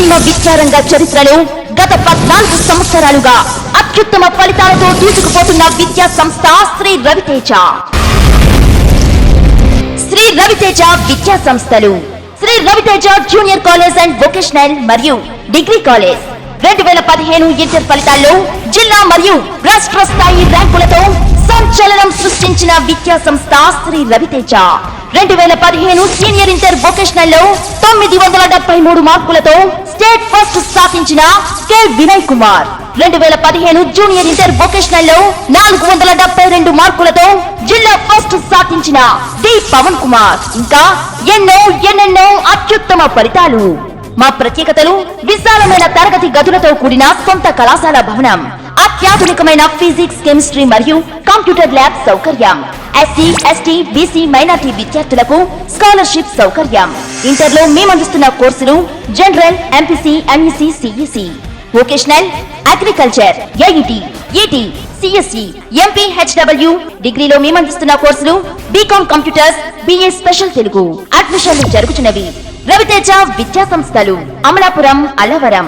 కోనసీమ విద్యారంగ చరిత్రలో గత 14 సంవత్సరాలుగా అత్యుత్తమ ఫలితాలతో దూసుకుపోతున్న విద్యా సంస్థ శ్రీ రవితేజ. శ్రీ రవితేజ విద్యా సంస్థలు Shri Raviteja junior college and vocational మరియు డిగ్రీ కాలేజ్ 2015 ఇంటర్ ఫలితాల్లో జిల్లా మరియు రాష్ట్ర స్థాయి ర్యాంకులతో సంచలనం సృష్టించిన విద్యా సంస్థ Shri Raviteja. 2015 senior inter vocational లో 973 మార్కులతో స్టేట్ ఫస్ట్ సాధించిన K Vinay Kumar. 2015 junior inter vocational లో 472 మార్కులతో జిల్లా ఫస్ట్ సాధించిన డి పవన్ కుమార్. ఇంకా ఎన్నెన్నో అత్యుత్తమ ఫలితాలు. మా ప్రత్యేకతలు: విశాలమైన తరగతి గదులతో కూడిన సొంత కళాశాల భవనం, అత్యాధునికమైన ఫిజిక్స్, కెమిస్ట్రీ మరియు కంప్యూటర్ ల్యాబ్ సౌకర్యం, ఎస్సీ, ఎస్టీ, బీసీ, మైనార్టీ విద్యార్థులకు స్కాలర్షిప్ సౌకర్యం. ఇంటర్లో మేమందిస్తున్న కోర్సులు general, MPC, MEC, CEC, vocational, agriculture, AET, ET, CSE, MP, HW. డిగ్రీలో మేమందిస్తున్న కోర్సులు BCom computers, BA special Telugu. అడ్మిషన్లు జరుగుతున్నవి. రవితేజ విద్యా సంస్థలు, అమలాపురం, అల్లవరం.